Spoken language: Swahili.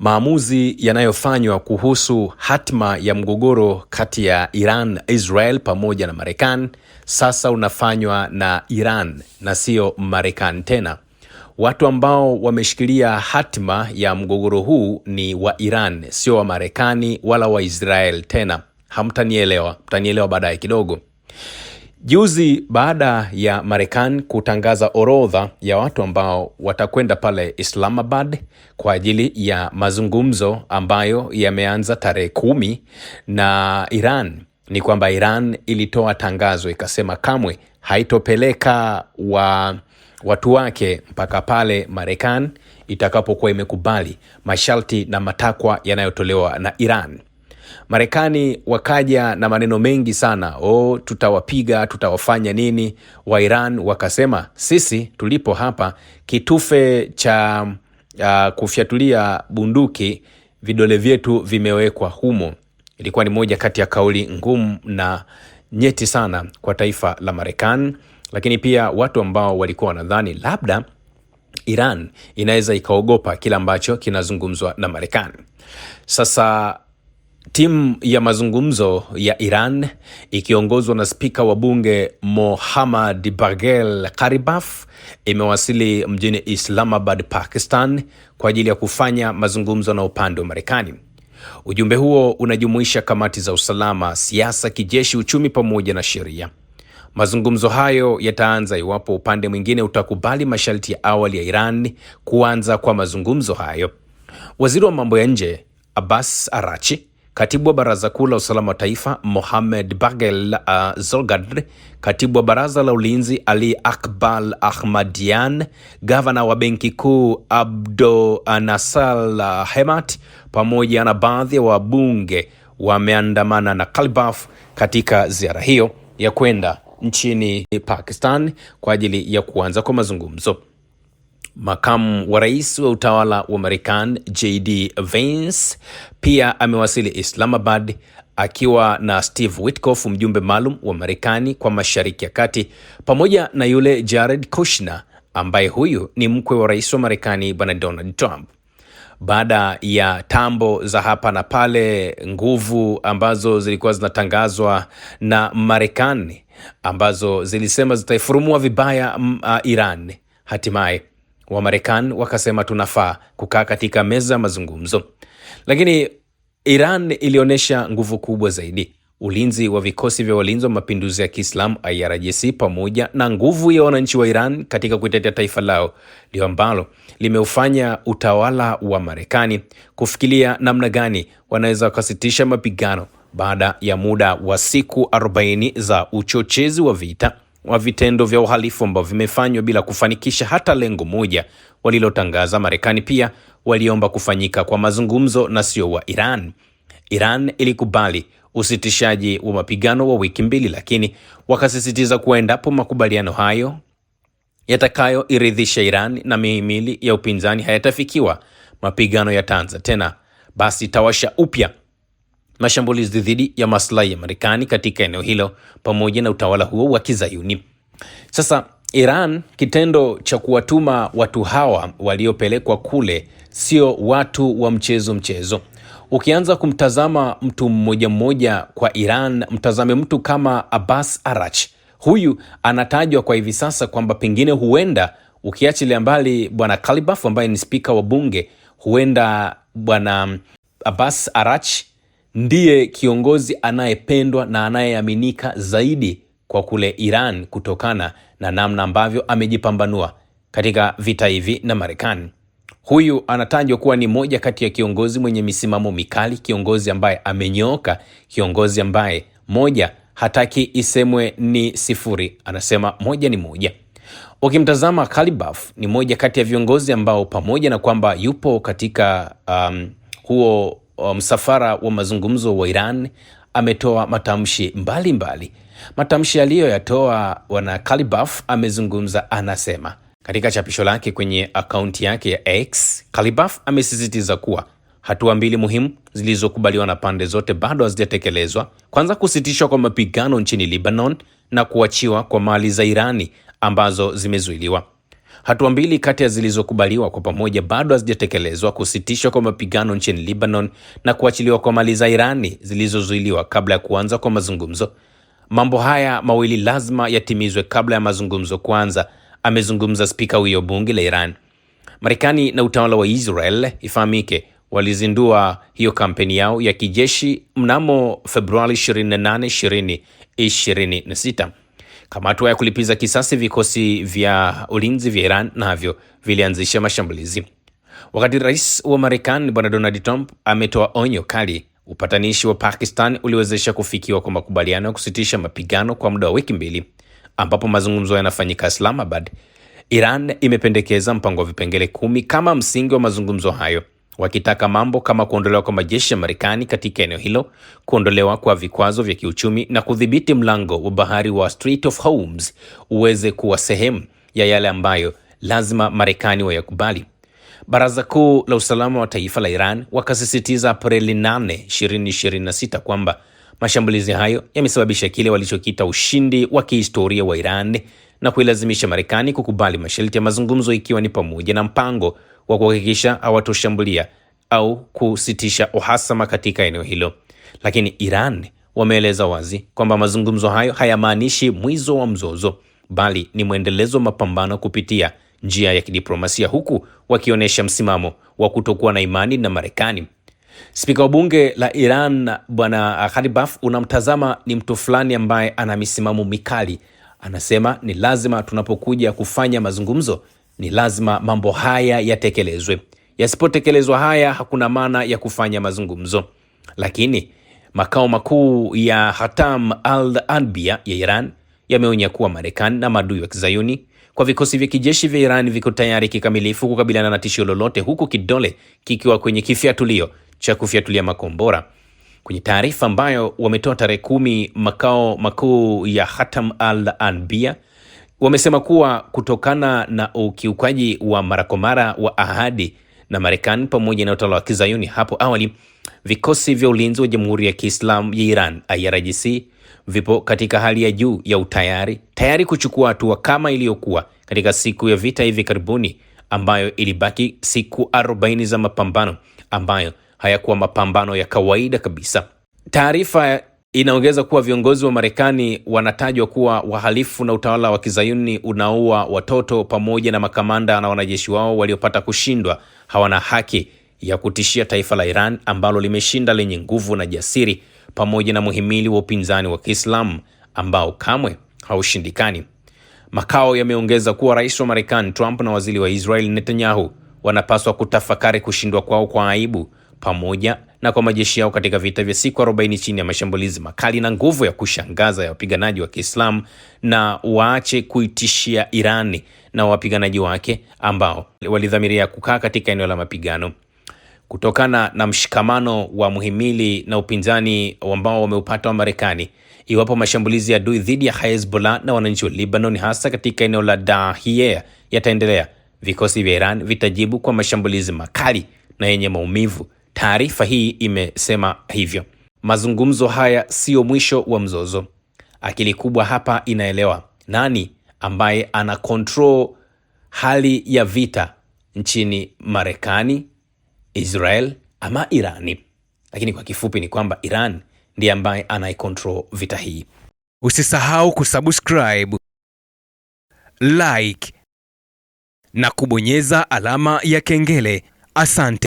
Maamuzi yanayofanywa kuhusu hatima ya mgogoro kati ya Iran, Israel pamoja na Marekani sasa unafanywa na Iran na sio Marekani tena. Watu ambao wameshikilia hatima ya mgogoro huu ni wa Iran, sio wa Marekani wala wa Israel tena. Hamtanielewa, mtanielewa baadaye kidogo. Juzi baada ya Marekani kutangaza orodha ya watu ambao watakwenda pale Islamabad kwa ajili ya mazungumzo ambayo yameanza tarehe 10 na Iran, ni kwamba Iran ilitoa tangazo ikasema kamwe haitopeleka watu wake mpaka pale Marekani itakapokuwa imekubali masharti na matakwa yanayotolewa na Iran. Marekani wakaja na maneno mengi sana, tutawapiga, tutawafanya nini. Wa Iran wakasema sisi tulipo hapa, kitufe cha kufyatulia bunduki vidole vyetu vimewekwa humo. Ilikuwa ni moja kati ya kauli ngumu na nyeti sana kwa taifa la Marekani, lakini pia watu ambao walikuwa wanadhani labda Iran inaweza ikaogopa kila ambacho kinazungumzwa na Marekani. Sasa timu ya mazungumzo ya Iran ikiongozwa na spika wa bunge Mohammad Baghel Gharibaf imewasili mjini Islamabad, Pakistan kwa ajili ya kufanya mazungumzo na upande wa Marekani. Ujumbe huo unajumuisha kamati za usalama, siasa, kijeshi, uchumi pamoja na sheria. Mazungumzo hayo yataanza iwapo upande mwingine utakubali masharti ya awali ya Iran kuanza kwa mazungumzo hayo. Waziri wa mambo ya nje Abbas Araghchi, katibu wa baraza kuu la usalama wa taifa Mohammad Baghel Zolgadr, katibu wa baraza la ulinzi Ali Akbar Ahmadian, gavana wa benki kuu Abdo Nasser Hemat pamoja na baadhi ya wabunge wameandamana na Gharibaf katika ziara hiyo ya kwenda nchini Pakistan kwa ajili ya kuanza kwa mazungumzo. Makamu wa rais wa utawala wa Marekani JD Vance pia amewasili Islamabad akiwa na Steve Witkoff, mjumbe maalum wa Marekani kwa Mashariki ya Kati, pamoja na yule Jared Kushner ambaye huyu ni mkwe wa rais wa Marekani bwana Donald Trump. Baada ya tambo za hapa na pale, nguvu ambazo zilikuwa zinatangazwa na Marekani ambazo zilisema zitaifurumua vibaya Iran, hatimaye wa Marekani wakasema tunafaa kukaa katika meza ya mazungumzo. Lakini Iran ilionyesha nguvu kubwa zaidi. Ulinzi wa vikosi vya walinzi wa mapinduzi ya Kiislamu IRGC pamoja na nguvu ya wananchi wa Iran katika kuitetea taifa lao ndio ambalo limeufanya utawala wa Marekani kufikiria namna gani wanaweza kusitisha mapigano baada ya muda wa siku 40 za uchochezi wa vita wa vitendo vya uhalifu ambao vimefanywa bila kufanikisha hata lengo moja walilotangaza. Marekani pia waliomba kufanyika kwa mazungumzo na sio wa Iran. Iran ilikubali usitishaji wa mapigano wa wiki 2, lakini wakasisitiza kuwa endapo makubaliano hayo yatakayoiridhisha Iran na mihimili ya upinzani hayatafikiwa, mapigano yataanza tena, basi tawasha upya mashambulizi dhidi ya maslahi ya Marekani katika eneo hilo pamoja na utawala huo wa Kizayuni. Sasa Iran, kitendo cha kuwatuma watu hawa waliopelekwa kule sio watu wa mchezo. Ukianza kumtazama mtu mmoja mmoja kwa Iran, mtazame mtu kama Abbas Araghchi. Huyu anatajwa kwa hivi sasa kwamba pengine huenda, ukiachilia mbali bwana Gharibaf ambaye ni spika wa bunge, huenda bwana Abbas Araghchi ndiye kiongozi anayependwa na anayeaminika zaidi kwa kule Iran kutokana na namna ambavyo amejipambanua katika vita hivi na Marekani. Huyu anatajwa kuwa ni moja kati ya kiongozi mwenye misimamo mikali, kiongozi ambaye amenyooka, kiongozi ambaye moja hataki isemwe ni 0, anasema moja ni moja. Ukimtazama Gharibaf ni moja kati ya viongozi ambao pamoja na kwamba yupo katika huo msafara wa mazungumzo wa Iran, ametoa matamshi mbalimbali. Matamshi aliyoyatoa wana Gharibaf, amezungumza, anasema katika chapisho lake kwenye akaunti yake ya X, Gharibaf amesisitiza kuwa hatua 2 muhimu zilizokubaliwa na pande zote bado hazijatekelezwa. Kwanza, kusitishwa kwa mapigano nchini Lebanon na kuachiwa kwa mali za Irani ambazo zimezuiliwa. Hatua mbili kati ya zilizokubaliwa kwa pamoja bado hazijatekelezwa: kusitishwa kwa mapigano nchini Lebanon na kuachiliwa kwa mali za Irani zilizozuiliwa kabla ya kuanza kwa mazungumzo. Mambo haya mawili lazima yatimizwe kabla ya mazungumzo kuanza, amezungumza spika huyo bunge la Iran. Marekani na utawala wa Israel, ifahamike, walizindua hiyo kampeni yao ya kijeshi mnamo Februari 28, 2026. Kama hatua ya kulipiza kisasi, vikosi vya ulinzi vya Iran navyo vilianzisha mashambulizi. Wakati rais wa Marekani Bwana Donald Trump ametoa onyo kali, upatanishi wa Pakistan uliwezesha kufikiwa kwa makubaliano ya kusitisha mapigano kwa muda wa wiki mbili, ambapo mazungumzo yanafanyika Islamabad. Iran imependekeza mpango wa vipengele 10 kama msingi wa mazungumzo hayo, wakitaka mambo kama kuondolewa kwa majeshi ya Marekani katika eneo hilo, kuondolewa kwa vikwazo vya kiuchumi na kudhibiti mlango wa bahari wa Strait of Hormuz uweze kuwa sehemu ya yale ambayo lazima Marekani wayakubali. Baraza Kuu la Usalama wa Taifa la Iran wakasisitiza Aprili 8, 2026 kwamba mashambulizi hayo yamesababisha kile walichokiita ushindi wa kihistoria wa Iran na kuilazimisha Marekani kukubali masharti ya mazungumzo, ikiwa ni pamoja na mpango wa kuhakikisha hawatoshambulia au kusitisha uhasama katika eneo hilo. Lakini Iran wameeleza wazi kwamba mazungumzo hayo hayamaanishi mwisho wa mzozo, bali ni mwendelezo wa mapambano kupitia njia ya kidiplomasia, huku wakionyesha msimamo wa kutokuwa na imani na Marekani. Spika wa bunge la Iran Bwana Gharibaf unamtazama ni mtu fulani ambaye ana misimamo mikali. Anasema ni lazima tunapokuja kufanya mazungumzo, ni lazima mambo haya yatekelezwe. Yasipotekelezwa haya, hakuna maana ya kufanya mazungumzo. Lakini makao makuu ya Khatam al-Anbiya ya Iran yameonya kuwa Marekani na maadui wa Kizayuni kwa vikosi vya kijeshi vya Iran viko tayari kikamilifu kukabiliana na tishio lolote, huku kidole kikiwa kwenye kifiatulio cha kufiatulia makombora. Kwenye taarifa ambayo wametoa tarehe 10, makao makuu ya Khatam al-Anbiya wamesema kuwa kutokana na ukiukaji wa mara kwa mara wa ahadi na Marekani pamoja na utawala wa Kizayuni hapo awali, vikosi vya ulinzi wa Jamhuri ya Kiislamu ya Iran IRGC vipo katika hali ya juu ya tayari kuchukua hatua kama iliyokuwa katika siku ya vita hivi karibuni, ambayo ilibaki siku 40 za mapambano ambayo hayakuwa mapambano ya kawaida kabisa. Taarifa inaongeza kuwa viongozi wa Marekani wanatajwa kuwa wahalifu na utawala wa Kizayuni unaua watoto pamoja na makamanda na wanajeshi wao waliopata kushindwa hawana haki ya kutishia taifa la Iran ambalo limeshinda, lenye nguvu na jasiri, pamoja na muhimili wa upinzani wa Kiislamu ambao kamwe haushindikani. Makao yameongeza kuwa rais wa Marekani Trump na waziri wa Israel Netanyahu wanapaswa kutafakari kushindwa kwao kwa aibu pamoja na kwa majeshi yao katika vita vya siku 40 chini ya mashambulizi makali na nguvu ya kushangaza ya wapiganaji wa Kiislamu, na waache kuitishia Irani na wapiganaji wake ambao walidhamiria kukaa katika eneo la mapigano. Kutokana na mshikamano wa muhimili na upinzani ambao wameupata wa Marekani, iwapo mashambulizi ya adui dhidi ya Hezbollah na wananchi wa Lebanon hasa katika eneo la Dahiyeh yataendelea, vikosi vya Iran vitajibu kwa mashambulizi makali na yenye maumivu. Taarifa hii imesema hivyo. Mazungumzo haya sio mwisho wa mzozo. Akili kubwa hapa inaelewa nani ambaye ana control hali ya vita nchini Marekani, Israel ama Irani. Lakini kwa kifupi ni kwamba Iran ndiye ambaye anaicontrol vita hii. Usisahau kusubscribe, like na kubonyeza alama ya kengele. Asante.